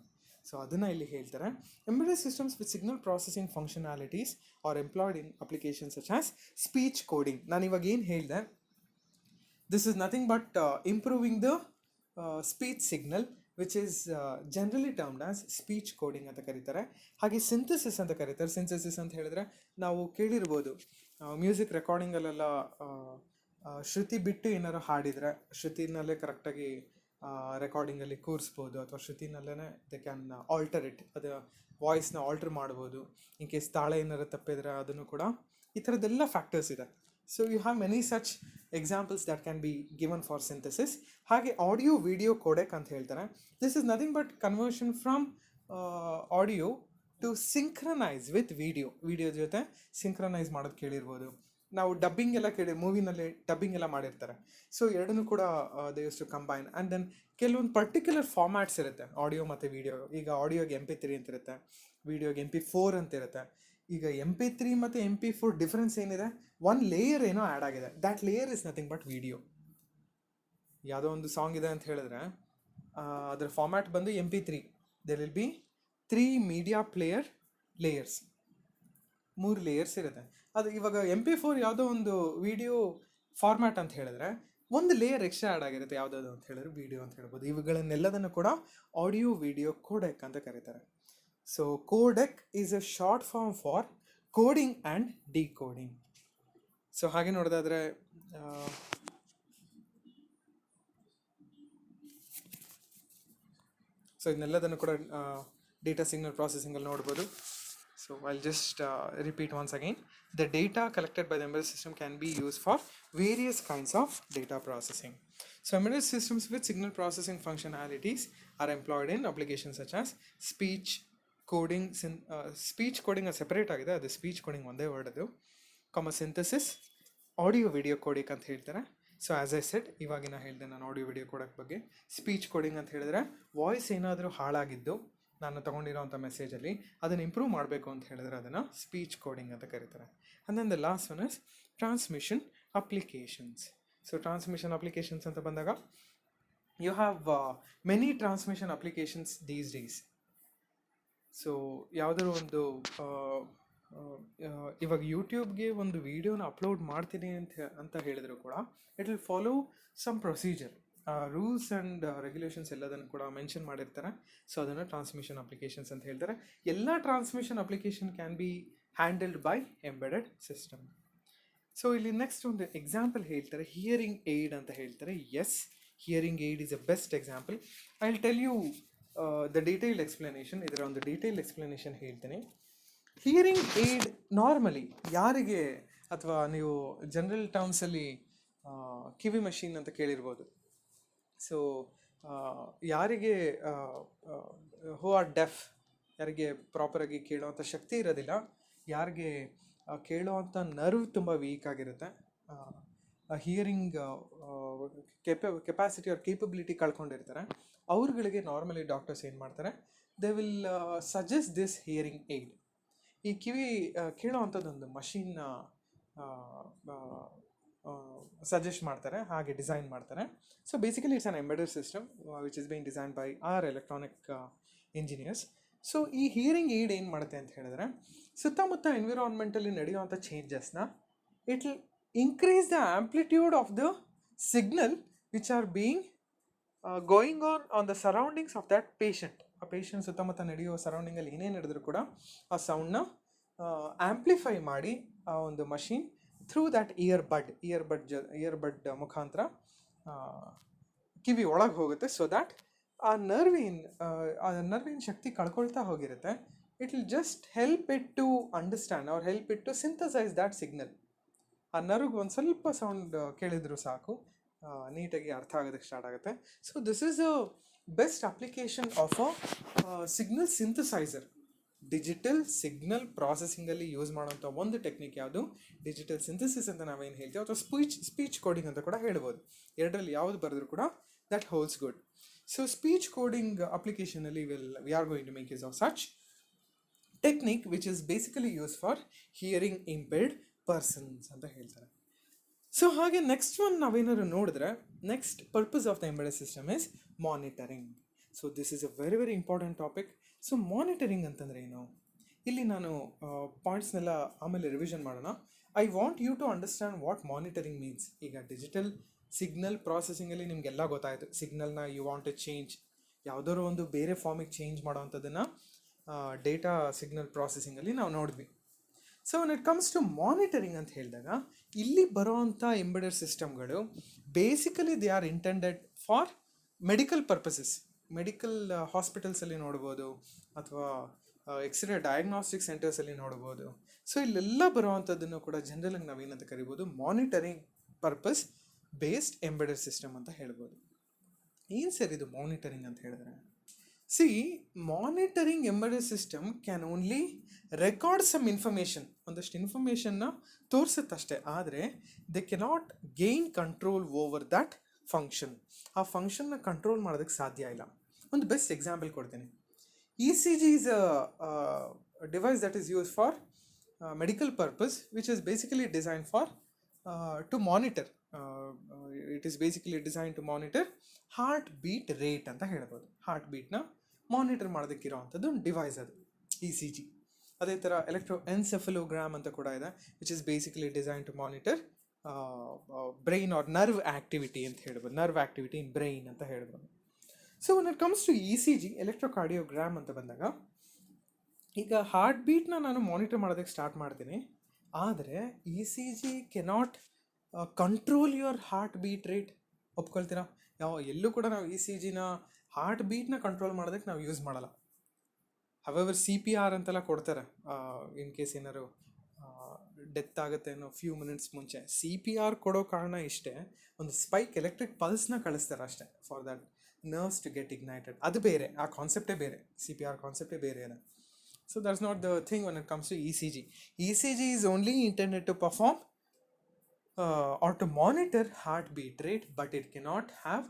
ಸೊ ಅದನ್ನು ಇಲ್ಲಿ ಹೇಳ್ತಾರೆ, embedded systems with signal processing functionalities R employed in applications such as speech coding. ನಾನು ಇವಾಗ ಏನು ಹೇಳಿದೆ, this is nothing but improving the speech signal, which is generally termed as speech coding ಅಂತ ಕರೀತಾರೆ. ಹಾಗೆ ಸಿಂಥಸಿಸ್ ಅಂತ ಕರೀತಾರೆ. ಸಿಂಥಸಿಸ್ ಅಂತ ಹೇಳಿದ್ರೆ ನಾವು ಕೇಳಿರ್ಬೋದು, ಮ್ಯೂಸಿಕ್ ರೆಕಾರ್ಡಿಂಗಲ್ಲೆಲ್ಲ ಶ್ರುತಿ ಬಿಟ್ಟು ಏನಾರು ಹಾಡಿದರೆ ಶ್ರುತಿನಲ್ಲೇ ಕರೆಕ್ಟಾಗಿ ರೆಕಾರ್ಡಿಂಗಲ್ಲಿ ಕೂರಿಸ್ಬೋದು, ಅಥವಾ ಶ್ರುತಿನಲ್ಲೇ ದೆ ಕ್ಯಾನ್ ಆಲ್ಟರ್ ಇಟ್, ಅದು ವಾಯ್ಸ್ನ ಆಲ್ಟರ್ ಮಾಡ್ಬೋದು. ಇನ್ ಕೇಸ್ ತಾಳ ಏನಾರು ತಪ್ಪಿದ್ರೆ ಅದನ್ನು ಕೂಡ, ಈ ಥರದ್ದೆಲ್ಲ ಫ್ಯಾಕ್ಟರ್ಸ್ ಇದೆ. So you have many such examples that can be given for synthesis. ಹಾಗೆ ಆಡಿಯೋ ವಿಡಿಯೋ ಕೋಡೆಕ್ ಅಂತ ಹೇಳ್ತಾರೆ. This is nothing but conversion from audio to synchronise with video ಜೊತೆ ಸಿಂಕ್ರನೈಸ್ ಮಾಡೋದು ಕೇಳಿರ್ಬೋದು. ನಾವು ಡಬ್ಬಿಂಗ್ ಎಲ್ಲ ಮೂವಿನಲ್ಲಿ ಡಬ್ಬಿಂಗ್ ಎಲ್ಲ ಮಾಡಿರ್ತಾರೆ. ಸೊ ಎರಡನ್ನೂ ಕೂಡ they use to combine. And then ಕೆಲವೊಂದು ಪರ್ಟಿಕ್ಯುಲರ್ ಫಾರ್ಮ್ಯಾಟ್ಸ್ ಇರುತ್ತೆ ಆಡಿಯೋ ಮತ್ತು ವಿಡಿಯೋ. ಈಗ ಆಡಿಯೋಗೆ MP3 ಅಂತ ಇರುತ್ತೆ, ವಿಡಿಯೋಗೆ MP4 ಅಂತ ಇರುತ್ತೆ. ಈಗ MP3 ಮತ್ತು MP4 ಡಿಫ್ರೆನ್ಸ್ ಏನಿದೆ, ಒನ್ ಲೇಯರ್ ಏನೋ ಆ್ಯಡ್ ಆಗಿದೆ. That layer is nothing but video. ಯಾವುದೋ ಒಂದು ಸಾಂಗ್ ಇದೆ ಅಂತ ಹೇಳಿದ್ರೆ ಅದರ ಫಾರ್ಮ್ಯಾಟ್ ಬಂದು MP3. There will be 3 media player layers, 3 layers ಇರುತ್ತೆ. ಅದು ಇವಾಗ MP4 ಯಾವುದೋ ಒಂದು ವಿಡಿಯೋ ಫಾರ್ಮ್ಯಾಟ್ ಅಂತ ಹೇಳಿದ್ರೆ ಒಂದು ಲೇಯರ್ ಎಕ್ಸ್ಟ್ರಾ ಆ್ಯಡ್ ಆಗಿರುತ್ತೆ. ಯಾವುದಾದ್ರು ಅಂತ ಹೇಳಿದ್ರೆ ವಿಡಿಯೋ ಅಂತ ಹೇಳ್ಬೋದು. ಇವುಗಳನ್ನೆಲ್ಲದನ್ನು ಕೂಡ ಆಡಿಯೋ ವಿಡಿಯೋ ಕೋಡೆಕ್ ಅಂತ ಕರೀತಾರೆ. So codec is a short form for coding and decoding. So ಹಾಗೆ ನೋಡೋದಾದರೆ ಸೊ ಇದನ್ನೆಲ್ಲದನ್ನು ಕೂಡ ಡೇಟಾ ಸಿಗ್ನಲ್ ಪ್ರಾಸೆಸಿಂಗಲ್ಲಿ ನೋಡ್ಬೋದು. So I'll just repeat once again. The data collected by the embedded system can be used for various kinds of data processing. So embedded systems with signal processing functionalities are employed in applications such as speech coding. Speech coding is separate agide, adu speech coding onde word adu, comma synthesis, audio video codec ಅಂತ ಹೇಳ್ತಾರೆ. So as I shed, ಇವಾಗಿನ ಹೇಳಿದೆ ನಾನು audio video ಕೋಡೆಕ್ ಬಗ್ಗೆ. Speech coding ಅಂತ ಹೇಳಿದ್ರೆ voice ಏನಾದರೂ ಹಾಳಾಗಿದ್ದು ನಾನು ತೊಗೊಂಡಿರೋಂಥ ಮೆಸೇಜಲ್ಲಿ ಅದನ್ನು ಇಂಪ್ರೂವ್ ಮಾಡಬೇಕು ಅಂತ ಹೇಳಿದ್ರೆ ಅದನ್ನು ಸ್ಪೀಚ್ ಕೋಡಿಂಗ್ ಅಂತ ಕರೀತಾರೆ. And then the last one is transmission applications. So transmission applications ಅಂತ ಬಂದಾಗ you have many transmission applications these days. So ಯಾವುದಾದ್ರು ಒಂದು ಇವಾಗ ಯೂಟ್ಯೂಬ್ಗೆ ಒಂದು ವೀಡಿಯೋನ ಅಪ್ಲೋಡ್ ಮಾಡ್ತೀನಿ ಅಂತ ಹೇಳಿದ್ರು ಕೂಡ it will follow some procedure, rules and regulations ಎಲ್ಲದನ್ನು ಕೂಡ ಮೆನ್ಷನ್ ಮಾಡಿರ್ತಾರೆ. ಸೊ ಅದನ್ನು ಟ್ರಾನ್ಸ್ಮಿಷನ್ ಅಪ್ಲಿಕೇಶನ್ಸ್ ಅಂತ ಹೇಳ್ತಾರೆ. ಎಲ್ಲ transmission application can be handled by embedded system. So ಇಲ್ಲಿ ನೆಕ್ಸ್ಟ್ ಒಂದು ಎಕ್ಸಾಂಪಲ್ ಹೇಳ್ತಾರೆ, ಹಿಯರಿಂಗ್ ಏಡ್ ಅಂತ ಹೇಳ್ತಾರೆ. Yes, hearing aid is a best example. I will tell you the detailed explanation. ಇದರ ಒಂದು ಡೀಟೇಲ್ಡ್ ಎಕ್ಸ್ಪ್ಲನೇಷನ್ ಹೇಳ್ತೀನಿ. ಹಿಯರಿಂಗ್ ಏಡ್ ನಾರ್ಮಲಿ ಯಾರಿಗೆ, ಅಥವಾ ನೀವು ಜನರಲ್ ಟರ್ಮ್ಸಲ್ಲಿ ಕಿವಿ ಮಷೀನ್ ಅಂತ ಕೇಳಿರ್ಬೋದು. ಸೊ ಯಾರಿಗೆ ಹೂ ಆರ್ ಡೆಫ್, ಯಾರಿಗೆ ಪ್ರಾಪರಾಗಿ ಕೇಳೋವಂಥ ಶಕ್ತಿ ಇರೋದಿಲ್ಲ, ಯಾರಿಗೆ ಕೇಳೋವಂಥ ನರ್ವ್ ತುಂಬ ವೀಕ್ ಆಗಿರುತ್ತೆ, ಹಿಯರಿಂಗ್ ಕೆಪಾಸಿಟಿ ಅವ್ರ ಕೇಪಬಿಲಿಟಿ ಕಳ್ಕೊಂಡಿರ್ತಾರೆ, ಅವ್ರುಗಳಿಗೆ ನಾರ್ಮಲಿ ಡಾಕ್ಟರ್ಸ್ ಏನು ಮಾಡ್ತಾರೆ, they will suggest this hearing aid. ಈ ಕಿವಿ ಕೇಳೋವಂಥದ್ದೊಂದು ಮಷೀನ್ನ ಸಜೆಸ್ಟ್ ಮಾಡ್ತಾರೆ, ಹಾಗೆ ಡಿಸೈನ್ ಮಾಡ್ತಾರೆ. So basically it's an embedded system which is been design by our electronic engineers. So ಈ ಹಿಯರಿಂಗ್ ಏಡ್ ಏನು ಮಾಡುತ್ತೆ ಅಂತ ಹೇಳಿದ್ರೆ, ಸುತ್ತಮುತ್ತ ಎನ್ವಿರಾನ್ಮೆಂಟಲ್ಲಿ ನಡೆಯುವಂಥ ಚೇಂಜಸ್ನ it will increase the amplitude of the signal which are being going on the surroundings of that patient. ಆ ಪೇಷಂಟ್ ಸುತ್ತಮುತ್ತ ನಡೆಯೋ ಸರೌಂಡಿಂಗಲ್ಲಿ ಏನೇ ನಡೆದರೂ ಕೂಡ ಆ ಸೌಂಡ್ನ ಆ್ಯಂಪ್ಲಿಫೈ ಮಾಡಿ ಆ ಒಂದು ಮಷೀನ್ ಥ್ರೂ ದ್ಯಾಟ್ ಇಯರ್ ಬಡ್ ಮುಖಾಂತರ ಕಿವಿ ಒಳಗೆ ಹೋಗುತ್ತೆ. ಸೊ ದ್ಯಾಟ್ ಆ ನರ್ವಿನ ಶಕ್ತಿ ಕಳ್ಕೊಳ್ತಾ ಹೋಗಿರುತ್ತೆ. It will just help it to understand or help it to synthesize that signal. ಆ ನರ್ವ್ಗೆ ಒಂದು ಸ್ವಲ್ಪ ಸೌಂಡ್ ಕೇಳಿದ್ರು ಸಾಕು, ನೀಟಾಗಿ ಅರ್ಥ ಆಗೋದಕ್ಕೆ ಸ್ಟಾರ್ಟ್ ಆಗುತ್ತೆ. So this is a best application of a signal synthesiser. Digital signal ಪ್ರಾಸೆಸಿಂಗಲ್ಲಿ ಯೂಸ್ ಮಾಡೋಂಥ ಒಂದು ಟೆಕ್ನಿಕ್ ಯಾವುದು? ಡಿಜಿಟಲ್ ಸಿಂಥಸಿಸ್ ಅಂತ ನಾವೇನು ಹೇಳ್ತೀವಿ, ಅಥವಾ ಸ್ಪೀಚ್ ಕೋಡಿಂಗ್ ಅಂತ ಕೂಡ ಹೇಳ್ಬೋದು. ಎರಡರಲ್ಲಿ ಯಾವುದು ಬರೆದ್ರು ಕೂಡ that holds good. So speech coding ಅಪ್ಲಿಕೇಶನಲ್ಲಿ we are going to make use of such technique which is basically use for hearing impaired persons ಅಂತ ಹೇಳ್ತಾರೆ. ಸೊ ಹಾಗೆ ನೆಕ್ಸ್ಟ್ ಒನ್ ನಾವೇನಾದ್ರು ನೋಡಿದ್ರೆ, next purpose of the embedded system is monitoring. So this is a very very important topic. So monitoring ಅಂತಂದರೆ ಏನು? ಇಲ್ಲಿ ನಾನು ಪಾಯಿಂಟ್ಸ್ನೆಲ್ಲ ಆಮೇಲೆ ರಿವಿಷನ್ ಮಾಡೋಣ. I want you to understand what monitoring means. ಈಗ ಡಿಜಿಟಲ್ ಸಿಗ್ನಲ್ ಪ್ರಾಸೆಸಿಂಗಲ್ಲಿ ನಿಮಗೆಲ್ಲ ಗೊತ್ತಾಯಿತು. ಸಿಗ್ನಲ್ನ ಯು ವಾಂಟ್ ಟು ಚೇಂಜ್, ಯಾವುದಾದ್ರು ಒಂದು ಬೇರೆ ಫಾರ್ಮಿಗೆ ಚೇಂಜ್ ಮಾಡೋವಂಥದ್ದನ್ನು ಡೇಟಾ ಸಿಗ್ನಲ್ ಪ್ರಾಸೆಸಿಂಗಲ್ಲಿ ನಾವು ನೋಡಿದ್ವಿ. So when it comes to monitoring ಅಂತ ಹೇಳಿದಾಗ, ಇಲ್ಲಿ ಬರೋವಂಥ ಎಂಬೆಡೆಡ್ ಸಿಸ್ಟಮ್ಗಳು basically they are intended for medical purposes. Medical ಹಾಸ್ಪಿಟಲ್ಸಲ್ಲಿ ನೋಡ್ಬೋದು, ಅಥವಾ ಎಕ್ಸ್ರೇ ಡಯಾಗ್ನಾಸ್ಟಿಕ್ ಸೆಂಟರ್ಸಲ್ಲಿ ನೋಡ್ಬೋದು. ಸೊ ಇಲ್ಲೆಲ್ಲ ಬರುವಂಥದ್ದನ್ನು ಕೂಡ ಜನರಲಾಗಿ ನಾವೇನಂತ ಕರಿಬೋದು, monitoring purpose based embedded system ಅಂತ ಹೇಳ್ಬೋದು. ಏನು ಸರ್ ಇದು ಮಾನಿಟರಿಂಗ್ ಅಂತ ಹೇಳಿದ್ರೆ? See, monitoring embedded system can only record some information. ಒಂದಷ್ಟು ಇನ್ಫಾರ್ಮೇಷನ್ನ ತೋರಿಸುತ್ತಷ್ಟೇ, ಆದರೆ they cannot gain control over that function. ಆ ಫಂಕ್ಷನ್ನ ಕಂಟ್ರೋಲ್ ಮಾಡೋದಕ್ಕೆ ಸಾಧ್ಯ ಇಲ್ಲ. ಒಂದು ಬೆಸ್ಟ್ ಎಕ್ಸಾಂಪಲ್ ಕೊಡ್ತೀನಿ. ECG is a device that is used for medical purpose, which is basically designed for to monitor. It is basically designed to monitor heart beat rate ಅಂತ ಹೇಳ್ಬೋದು. Heart ಬೀಟ್ನ monitor ಮಾಡೋದಕ್ಕಿರೋವಂಥದ್ದು ಒಂದು device ಅದು ECG. ಅದೇ ಥರ ಎಲೆಕ್ಟ್ರೋಎನ್ಸೆಫಲೋಗ್ರಾಮ್ ಅಂತ ಕೂಡ ಇದೆ, which is basically design to monitor brain or nerve activity ಅಂತ ಹೇಳ್ಬೋದು. ನರ್ವ್ ಆ್ಯಕ್ಟಿವಿಟಿ ಇನ್ ಬ್ರೈನ್ ಅಂತ ಹೇಳ್ಬೋದು. So when it comes to ECG, electrocardiogram ಅಂತ ಬಂದಾಗ, ಈಗ ಹಾರ್ಟ್ ಬೀಟ್ನ ನಾನು ಮಾನಿಟರ್ ಮಾಡೋದಕ್ಕೆ ಸ್ಟಾರ್ಟ್ ಮಾಡ್ತೀನಿ, ಆದರೆ ECG cannot control your heart beat rate. ಒಪ್ಕೊಳ್ತೀರಾ? ಎಲ್ಲೂ ಕೂಡ ನಾವು ECGನ ಹಾರ್ಟ್ ಬೀಟ್ನ ಕಂಟ್ರೋಲ್ ಮಾಡೋದಕ್ಕೆ ನಾವು ಯೂಸ್ ಮಾಡಲ್ಲ. ಹವೆವರ್ CPR ಅಂತೆಲ್ಲ ಕೊಡ್ತಾರೆ, ಇನ್ ಕೇಸ್ ಏನಾರು ಡೆತ್ ಆಗುತ್ತೆ ಅನ್ನೋ ಫ್ಯೂ ಮಿನಿಟ್ಸ್ ಮುಂಚೆ. CPR ಕೊಡೋ ಕಾರಣ ಇಷ್ಟೇ, ಒಂದು ಸ್ಪೈಕ್ ಎಲೆಕ್ಟ್ರಿಕ್ ಪಲ್ಸ್ನ ಕಳಿಸ್ತಾರೆ ಅಷ್ಟೇ, for that nerves to get ignited. ಅದು ಬೇರೆ, ಆ ಕಾನ್ಸೆಪ್ಟೇ ಬೇರೆ, CPR ಕಾನ್ಸೆಪ್ಟೇ ಬೇರೆ ಇದೆ. So that's not the thing when it comes to ECG. ECG is only intended to perform or to monitor heartbeat rate, but it cannot have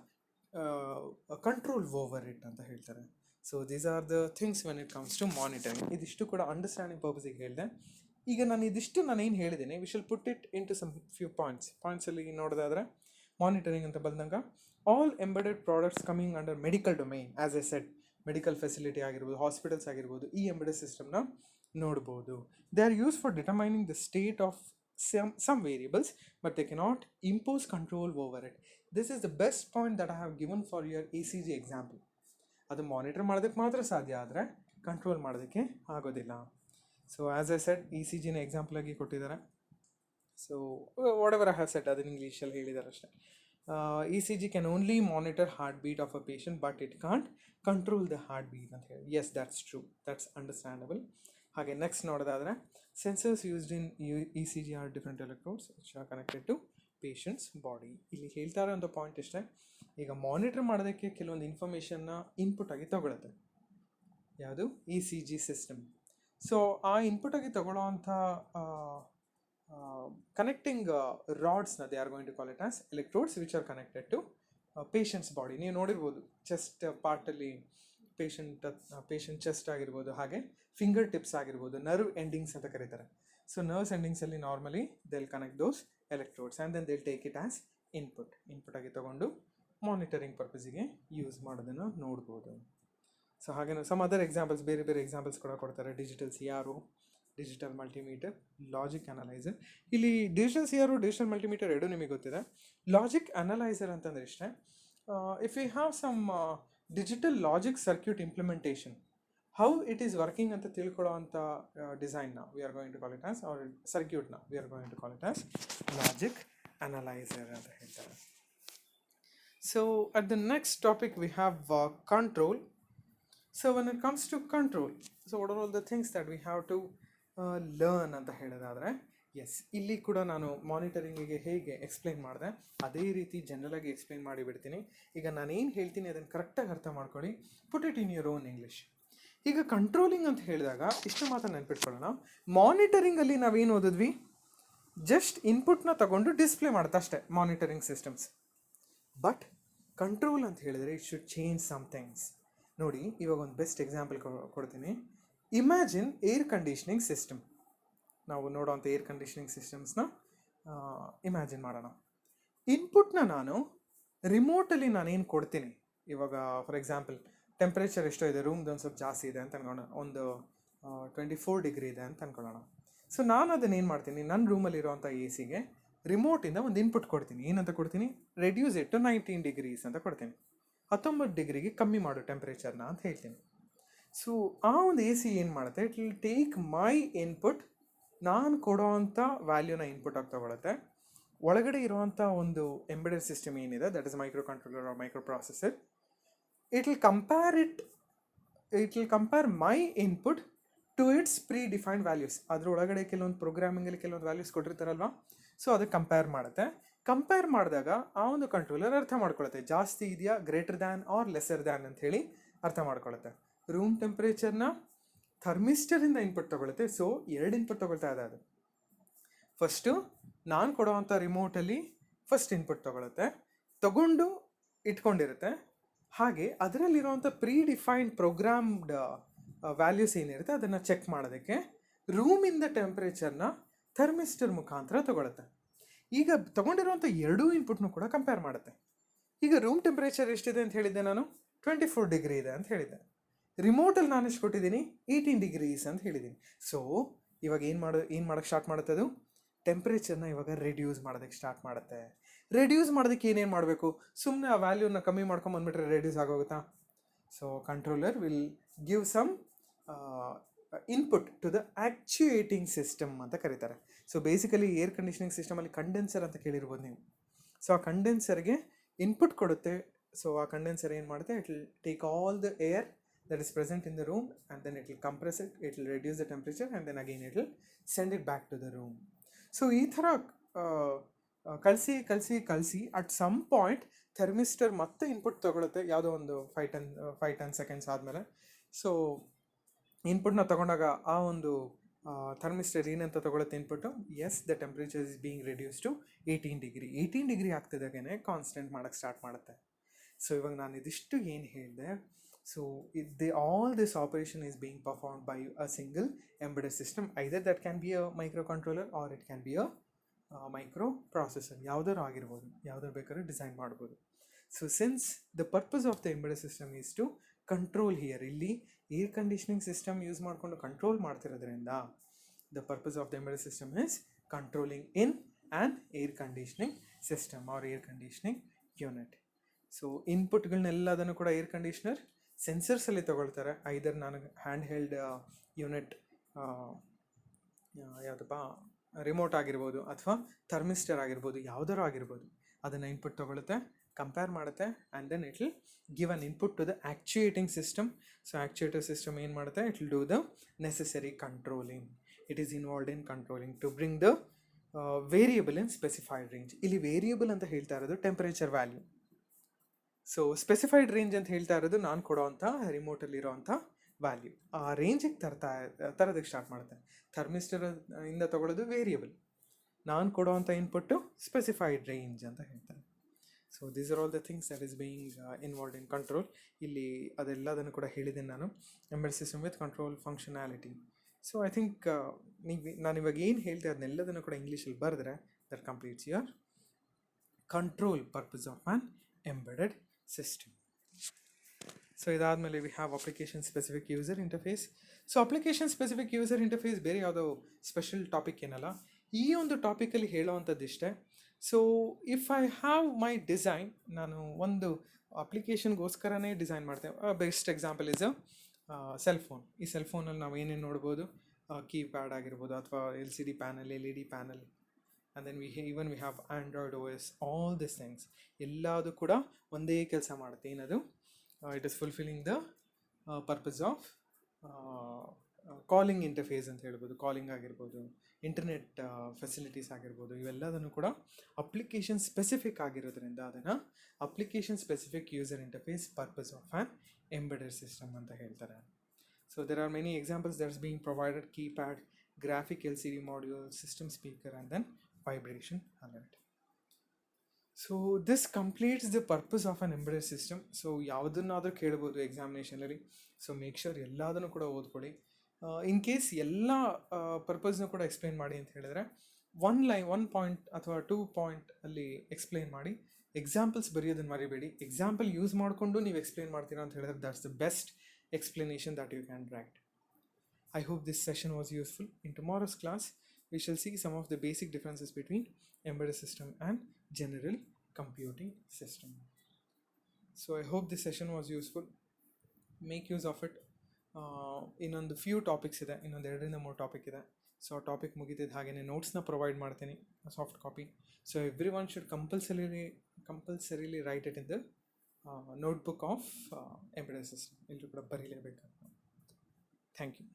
a control over it ಅಂತ ಹೇಳ್ತಾರೆ. So these are the things when it comes to monitoring. ಇದಿಷ್ಟು ಕೂಡ understanding ಪರ್ಪಸಿಗೆ ಹೇಳಿದೆ. ಈಗ ನಾನೇನು ಹೇಳಿದ್ದೀನಿ, we shall put it in to some few ಪಾಯಿಂಟ್ಸಲ್ಲಿ ನೋಡೋದಾದರೆ, ಮಾನಿಟರಿಂಗ್ ಅಂತ ಬಂದಾಗ, all embedded products coming under medical domain, as a said, medical facility ಆಗಿರ್ಬೋದು, ಹಾಸ್ಪಿಟಲ್ಸ್ ಆಗಿರ್ಬೋದು, ಈ ಎಂಬೆಡೆಡ್ ಸಿಸ್ಟಮ್ನ ನೋಡ್ಬೋದು. They are use for determining the state of some variables, but they cannot impose control over it. This is the best point that I have given for your ECG example. ಅದು monitor ಮಾಡೋದಕ್ಕೆ ಮಾತ್ರ ಸಾಧ್ಯ, ಆದರೆ control ಮಾಡೋದಕ್ಕೆ ಆಗೋದಿಲ್ಲ. So as I said, ECGನ example ಆಗಿ ಕೊಟ್ಟಿದ್ದಾರೆ. So whatever I have said ಅದನ್ನು ಇಂಗ್ಲೀಷಲ್ಲಿ ಹೇಳಿದ್ದಾರೆ ಅಷ್ಟೇ. ECG can only monitor heart beat of a patient, but it can't control the heart beat ಅಂತ ಹೇಳಿ. Yes, that's true, that's understandable. ಹಾಗೆ ನೆಕ್ಸ್ಟ್ ನೋಡೋದಾದರೆ, sensors used in ECG are different electrodes which are connected to patient's body. ಇಲ್ಲಿ ಹೇಳ್ತಾ ಇರೋಂಥ point ಇಷ್ಟೇ, ಈಗ monitor ಮಾಡೋದಕ್ಕೆ ಕೆಲವೊಂದು ಇನ್ಫಾರ್ಮೇಷನ್ನ ಇನ್ಪುಟ್ ಆಗಿ ತಗೊಳುತ್ತೆ, ಯಾವುದು ECG ಸಿಸ್ಟಮ್. ಸೊ ಆ ಇನ್ಪುಟ್ ಆಗಿ ತಗೊಳ್ಳೋವಂಥ ಕನೆಕ್ಟಿಂಗ್ ರಾಡ್ಸ್ನ they are going to call it as electrodes, which are connected to patient's body. ನೀವು ನೋಡಿರ್ಬೋದು, ಚೆಸ್ಟ್ ಪಾರ್ಟಲ್ಲಿ ಪೇಷಂಟ್ ಚೆಸ್ಟ್ ಆಗಿರ್ಬೋದು, ಹಾಗೆ ಫಿಂಗರ್ ಟಿಪ್ಸ್ ಆಗಿರ್ಬೋದು, ನರ್ವ್ ಎಂಡಿಂಗ್ಸ್ ಅಂತ ಕರೀತಾರೆ. ಸೊ ನರ್ವ್ಸ್ ಎಂಡಿಂಗ್ಸಲ್ಲಿ normally they'll connect those electrodes and then they'll take it as input ಆಗಿ ತೊಗೊಂಡು ಮಾನಿಟರಿಂಗ್ ಪರ್ಪಸಿಗೆ ಯೂಸ್ ಮಾಡೋದನ್ನು ನೋಡ್ಬೋದು. ಸೊ ಹಾಗೆ ಸಮ್ ಅದರ್ ಎಕ್ಸಾಂಪಲ್ಸ್, ಬೇರೆ ಬೇರೆ ಎಕ್ಸಾಂಪಲ್ಸ್ ಕೂಡ ಕೊಡ್ತಾರೆ. Digital CRO, digital multimeter, logic analyser. ಇಲ್ಲಿ ಡಿಜಿಟಲ್ CRO, ಡಿಜಿಟಲ್ ಮಲ್ಟಿಮೀಟರ್ ಎರಡೂ ನಿಮಗೆ ಗೊತ್ತಿದೆ. ಲಾಜಿಕ್ ಅನಲೈಸರ್ ಅಂತಂದರೆ ಇಷ್ಟೇ, if you have some digital logic circuit implementation, how it is working ಅಂತ ತಿಳ್ಕೊಳ್ಳೋ ಅಂಥ ಡಿಸೈನ್ನ we are going to call it as, or ಸರ್ಕ್ಯೂಟ್ನ we are going to call it as logic analyser ಅಂತ ಹೇಳ್ತಾರೆ. So at the next topic we have control. So when it comes to control, so what are all the things that we have to learn ಅಂತ ಹೇಳೋದಾದರೆ, S, ಇಲ್ಲಿ ಕೂಡ ನಾನು ಮಾನಿಟರಿಂಗಿಗೆ ಹೇಗೆ explain ಮಾಡಿದೆ ಅದೇ ರೀತಿ ಜನರಲಾಗಿ ಎಕ್ಸ್ಪ್ಲೈನ್ ಮಾಡಿಬಿಡ್ತೀನಿ. ಈಗ ನಾನೇನು ಹೇಳ್ತೀನಿ ಅದನ್ನು ಕರೆಕ್ಟಾಗಿ ಅರ್ಥ ಮಾಡ್ಕೊಳ್ಳಿ, ಪುಟ್ it in your own English. ಈಗ ಕಂಟ್ರೋಲಿಂಗ್ ಅಂತ ಹೇಳಿದಾಗ ಇಷ್ಟು ಮಾತ್ರ ನೆನ್ಪಿಟ್ಕೊಳ್ಳೋಣ. ಮಾನಿಟರಿಂಗಲ್ಲಿ ನಾವೇನು ಓದಿದ್ವಿ, ಜಸ್ಟ್ ಇನ್ಪುಟ್ನ ತಗೊಂಡು ಡಿಸ್ಪ್ಲೇ ಮಾಡುತ್ತೆ ಅಷ್ಟೇ ಮಾನಿಟರಿಂಗ್ ಸಿಸ್ಟಮ್ಸ್. ಬಟ್ ಕಂಟ್ರೋಲ್ ಅಂತ ಹೇಳಿದರೆ it should change some things. ನೋಡಿ, ಇವಾಗ ಒಂದು ಬೆಸ್ಟ್ ಎಕ್ಸಾಂಪಲ್ ಕೊಡ್ತೀನಿ. Imagine air conditioning system. ನಾವು ನೋಡೋವಂಥ ಏರ್ ಕಂಡೀಷ್ನಿಂಗ್ ಸಿಸ್ಟಮ್ಸ್ನ ಇಮ್ಯಾಜಿನ್ ಮಾಡೋಣ. ಇನ್ಪುಟ್ನ ನಾನು ರಿಮೋಟಲ್ಲಿ ನಾನೇನು ಕೊಡ್ತೀನಿ, ಇವಾಗ ಫಾರ್ ಎಕ್ಸಾಂಪಲ್ ಟೆಂಪ್ರೇಚರ್ ಎಷ್ಟೋ ಇದೆ, ರೂಮ್ದು ಒಂದು ಸ್ವಲ್ಪ ಜಾಸ್ತಿ ಇದೆ ಅಂತ ಅನ್ಕೊಳ್ಳೋಣ, ಒಂದು 24 ಡಿಗ್ರಿ ಇದೆ ಅಂತ ಅನ್ಕೊಳ್ಳೋಣ. ಸೊ ನಾನು ಅದನ್ನು ಏನು ಮಾಡ್ತೀನಿ, ನನ್ನ ರೂಮಲ್ಲಿರೋವಂಥ ಎ ಸಿಗೆ ರಿಮೋಟಿಂದ ಒಂದು ಇನ್ಪುಟ್ ಕೊಡ್ತೀನಿ. ಏನಂತ ಕೊಡ್ತೀನಿ, ರೆಡ್ಯೂಸ್ ಇಟ್ ಟು 19 ಡಿಗ್ರೀಸ್ ಅಂತ ಕೊಡ್ತೀನಿ. 19 ಡಿಗ್ರಿಗೆ ಕಮ್ಮಿ ಮಾಡು ಟೆಂಪ್ರೇಚರ್ನ ಅಂತ ಹೇಳ್ತೀನಿ. ಸೊ ಆ ಒಂದು ಎ ಸಿ ಏನು ಮಾಡುತ್ತೆ, it will take my input, ನಾನು ಕೊಡೋವಂಥ ವ್ಯಾಲ್ಯೂನ ಇನ್ಪುಟ್ ಆಗಿ ತೊಗೊಳುತ್ತೆ. ಒಳಗಡೆ ಇರುವಂಥ ಒಂದು ಎಂಬೆಡೆಡ್ ಸಿಸ್ಟಮ್ ಏನಿದೆ, that is micro controller or micro processor, it will compare my input to its pre defined values. ಅದ್ರ ಒಳಗಡೆ ಕೆಲವೊಂದು ಪ್ರೋಗ್ರಾಮಿಂಗಲ್ಲಿ ಕೆಲವೊಂದು ವ್ಯಾಲ್ಯೂಸ್ ಕೊಟ್ಟಿರ್ತಾರಲ್ವ, ಸೊ ಅದಕ್ಕೆ ಕಂಪೇರ್ ಮಾಡುತ್ತೆ. ಕಂಪೇರ್ ಮಾಡಿದಾಗ ಆ ಒಂದು ಕಂಟ್ರೋಲರ್ ಅರ್ಥ ಮಾಡ್ಕೊಳುತ್ತೆ, ಜಾಸ್ತಿ ಇದೆಯಾ, greater than or lesser than ಅಂತ ಹೇಳಿ ಅರ್ಥ ಮಾಡ್ಕೊಳುತ್ತೆ. ರೂಮ್ ಟೆಂಪ್ರೇಚರ್ನ ಥರ್ಮಿಸ್ಟರಿಂದ ಇನ್ಪುಟ್ ತೊಗೊಳುತ್ತೆ. ಸೊ 2 ಇನ್ಪುಟ್ ತೊಗೊಳ್ತಾ ಇದೆ ಅದು. ಫಸ್ಟು ನಾನು ಕೊಡೋವಂಥ ರಿಮೋಟಲ್ಲಿ ಫಸ್ಟ್ ಇನ್ಪುಟ್ ತೊಗೊಳುತ್ತೆ, ತಗೊಂಡು ಇಟ್ಕೊಂಡಿರುತ್ತೆ. ಹಾಗೆ ಅದರಲ್ಲಿರುವಂಥ ಪ್ರೀ ಡಿಫೈನ್ಡ್ ಪ್ರೋಗ್ರಾಮ್ಡ್ ವ್ಯಾಲ್ಯೂಸ್ ಏನಿರುತ್ತೆ ಅದನ್ನು ಚೆಕ್ ಮಾಡೋದಕ್ಕೆ ರೂಮಿಂದ ಟೆಂಪ್ರೇಚರ್ನ ಥರ್ಮಿಸ್ಟರ್ ಮುಖಾಂತರ ತೊಗೊಳುತ್ತೆ. ಈಗ ತೊಗೊಂಡಿರುವಂಥ 2 ಇನ್ಪುಟ್ನು ಕೂಡ ಕಂಪೇರ್ ಮಾಡುತ್ತೆ. ಈಗ ರೂಮ್ ಟೆಂಪ್ರೇಚರ್ ಎಷ್ಟಿದೆ ಅಂತ ಹೇಳಿದ್ದೆ ನಾನು, 24 ಡಿಗ್ರಿ ಇದೆ ಅಂತ ಹೇಳಿದ್ದೆ. ರಿಮೋಟಲ್ಲಿ ನಾನು ಎಷ್ಟು ಕೊಟ್ಟಿದ್ದೀನಿ, 18 ಡಿಗ್ರೀಸ್ ಅಂತ ಹೇಳಿದ್ದೀನಿ. ಸೊ ಇವಾಗ ಏನು ಮಾಡೋಕ್ಕೆ ಸ್ಟಾರ್ಟ್ ಮಾಡುತ್ತೆ ಅದು, ಟೆಂಪ್ರೇಚರ್ನ ಇವಾಗ ರೆಡ್ಯೂಸ್ ಮಾಡೋದಕ್ಕೆ ಸ್ಟಾರ್ಟ್ ಮಾಡುತ್ತೆ. ರೆಡ್ಯೂಸ್ ಮಾಡೋದಕ್ಕೆ ಏನೇನು ಮಾಡಬೇಕು, ಸುಮ್ಮನೆ ಆ ವ್ಯಾಲ್ಯೂನ ಕಮ್ಮಿ ಮಾಡ್ಕೊಂಬಂದ್ಬಿಟ್ರೆ ರೆಡ್ಯೂಸ್ ಆಗೋಗುತ್ತಾ? So controller will give some input to the actuating system ಅಂತ ಕರೀತಾರೆ. ಸೊ ಬೇಸಿಕಲಿ ಏರ್ ಕಂಡೀಷನಿಂಗ್ ಸಿಸ್ಟಮಲ್ಲಿ ಕಂಡೆನ್ಸರ್ ಅಂತ ಕೇಳಿರ್ಬೋದು ನೀವು. ಸೊ ಆ ಕಂಡೆನ್ಸರ್ಗೆ ಇನ್ಪುಟ್ ಕೊಡುತ್ತೆ. ಸೊ ಆ ಕಂಡೆನ್ಸರ್ ಏನು ಮಾಡುತ್ತೆ, it will take all the air that is present in the room and then it will compress it, it will reduce the temperature and then again it will send it back to the room. So ಈ ಥರ ಕಳಿಸಿ at some point thermistor ಮತ್ತೆ input ತೊಗೊಳುತ್ತೆ, ಯಾವುದೋ ಒಂದು 5-10 seconds ಆದಮೇಲೆ. So ಇನ್ಪುಟ್ನ ತೊಗೊಂಡಾಗ ಆ ಒಂದು ಥರ್ಮಿಸ್ಟರ್ ಏನಂತ ತೊಗೊಳುತ್ತೆ input, as the temperature is being reduce to 18 degree. 18 degree ಆಗ್ತಿದ್ದಾಗೇ ಕಾನ್ಸ್ಟೆಂಟ್ ಮಾಡೋಕ್ಕೆ ಸ್ಟಾರ್ಟ್ ಮಾಡುತ್ತೆ. ಸೊ ಇವಾಗ ನಾನು ಇದಿಷ್ಟು ಏನು ಹೇಳಿದೆ, so all this operation is being performed by a single embedded system. Either that can be a microcontroller or it can be a microprocessor. ಯಾವುದಾದ್ರು ಆಗಿರ್ಬೋದು, ಯಾವುದಾದ್ರು ಬೇಕಾದ್ರೂ ಡಿಸೈನ್ ಮಾಡ್ಬೋದು. So since the purpose of the embedded system is to control here, ಇಲ್ಲಿ air conditioning system use ಮಾಡಿಕೊಂಡು control ಮಾಡ್ತಿರೋದ್ರಿಂದ the purpose of the embedded system is controlling in an air conditioning system or air conditioning unit. So ಇನ್ಪುಟ್ಗಳನ್ನೆಲ್ಲದನ್ನು ಕೂಡ air conditioner ಸೆನ್ಸರ್ಸಲ್ಲಿ ತೊಗೊಳ್ತಾರೆ. Either ನನಗೆ hand held unit, ಯಾವುದಪ್ಪ, remote ಆಗಿರ್ಬೋದು ಅಥವಾ ಥರ್ಮಿಸ್ಟರ್ ಆಗಿರ್ಬೋದು, ಯಾವುದಾರು ಆಗಿರ್ಬೋದು, ಅದನ್ನು ಇನ್ಪುಟ್ ತೊಗೊಳುತ್ತೆ, ಕಂಪೇರ್ ಮಾಡುತ್ತೆ and then it will give an input to the actuating system. So actuator system ಏನು ಮಾಡುತ್ತೆ, it will do the necessary controlling. It is involved in controlling to bring the variable in specified range. ಇಲ್ಲಿ variable ಅಂತ ಹೇಳ್ತಾ ಇರೋದು temperature value. So specified range ಅಂತ ಹೇಳ್ತಾ ಇರೋದು ನಾನು ಕೊಡೋವಂಥ ರಿಮೋಟಲ್ಲಿರೋವಂಥ ವ್ಯಾಲ್ಯೂ. ಆ ರೇಂಜಿಗೆ ತರೋದಕ್ಕೆ ಸ್ಟಾರ್ಟ್ ಮಾಡುತ್ತೆ. ಥರ್ಮಿಸ್ಟರ್ ಇಂದ ತೊಗೊಳ್ಳೋದು ವೇರಿಯಬಲ್, ನಾನು ಕೊಡೋವಂಥ ಇನ್ಪುಟ್ಟು ಸ್ಪೆಸಿಫೈಡ್ ರೇಂಜ್ ಅಂತ ಹೇಳ್ತಾರೆ. So these are all the things that is being involved in control. ಇಲ್ಲಿ ಅದೆಲ್ಲದನ್ನು ಕೂಡ ಹೇಳಿದ್ದೀನಿ ನಾನು, embedded system with control functionality. So I think ನಾನು ಇವಾಗ ಏನು ಹೇಳ್ತೆ ಅದನ್ನೆಲ್ಲದನ್ನು ಕೂಡ ಇಂಗ್ಲೀಷಲ್ಲಿ ಬರೆದ್ರೆ that completes your control purpose of an embedded system. So ಇದಾದಮೇಲೆ we have application specific user interface. So application specific user interface ಬೇರೆ ಯಾವುದೋ ಸ್ಪೆಷಲ್ ಟಾಪಿಕ್ ಏನಲ್ಲ. ಈ ಒಂದು ಟಾಪಿಕಲ್ಲಿ ಹೇಳೋವಂಥದ್ದು ಇಷ್ಟೇ. So if I have my design, ನಾನು ಒಂದು ಅಪ್ಲಿಕೇಶನ್ಗೋಸ್ಕರನೇ ಡಿಸೈನ್ ಮಾಡ್ತೇವೆ. Best example is cell phone. ಈ ಸೆಲ್ ಫೋನಲ್ಲಿ ನಾವು ಏನೇನು ನೋಡ್ಬೋದು, ಕೀಪ್ಯಾಡ್ ಆಗಿರ್ಬೋದು, ಅಥವಾ LCD panel, LED panel, and then we have android OS, all this things ಎಲ್ಲದು ಕೂಡ ಒಂದೇ ಕೆಲಸ ಮಾಡುತ್ತೆ. ಏನದು? It is fulfilling the purpose of calling interface ಅಂತ ಹೇಳ್ಬೋದು. ಕಾಲಿಂಗ್ ಆಗಿರ್ಬೋದು, ಇಂಟರ್ನೆಟ್ ಫೆಸಿಲಿಟೀಸ್ ಆಗಿರ್ಬೋದು, ಇವೆಲ್ಲದನ್ನು ಕೂಡ ಅಪ್ಲಿಕೇಶನ್ ಸ್ಪೆಸಿಫಿಕ್ ಆಗಿರೋದ್ರಿಂದ ಅದನ್ನು application specific user interface purpose of an embedded system ಅಂತ ಹೇಳ್ತಾರೆ. So there are many examples that's being provided: keypad, graphic LCD module, system speaker, and then vibration alert. So this completes the purpose of an embedded system. So ಯಾವುದನ್ನಾದರೂ ಕೇಳ್ಬೋದು ಎಕ್ಸಾಮಿನೇಷನಲ್ಲಿ. So make sure ಎಲ್ಲದನ್ನು ಕೂಡ ಓದ್ಕೊಳ್ಳಿ. In case ಎಲ್ಲ ಪರ್ಪಸ್ನೂ ಕೂಡ explain ಮಾಡಿ ಅಂತ ಹೇಳಿದ್ರೆ, 1 ಪಾಯಿಂಟ್ ಅಥವಾ 2 ಪಾಯಿಂಟ್ ಅಲ್ಲಿ ಎಕ್ಸ್ಪ್ಲೈನ್ ಮಾಡಿ. ಎಕ್ಸಾಂಪಲ್ಸ್ ಬರೆಯೋದನ್ನು ಮರಿಬೇಡಿ. ಎಕ್ಸಾಂಪಲ್ ಯೂಸ್ ಮಾಡಿಕೊಂಡು ನೀವು ಎಕ್ಸ್ಪ್ಲೈನ್ ಮಾಡ್ತೀರಾ ಅಂತ ಹೇಳಿದ್ರೆ that's the best explanation that you can write. I hope this session was useful. In tomorrow's class, we shall see some of the basic differences between embedded system and general computing system. So I hope this session was useful. Make use of it. ಇನ್ನೊಂದು few topics ಇದೆ, ಇನ್ನೊಂದು 2-3 topic ಇದೆ. So ಆ topic ಮುಗಿತಿದ್ದು ಹಾಗೆಯೇ ನೋಟ್ಸ್ನ provide ಮಾಡ್ತೀನಿ, soft copy. So every one should compulsorily write it in the notebook of embedded system. ಎಲ್ಲರೂ ಕೂಡ ಬರೀಲೇಬೇಕು. Thank you.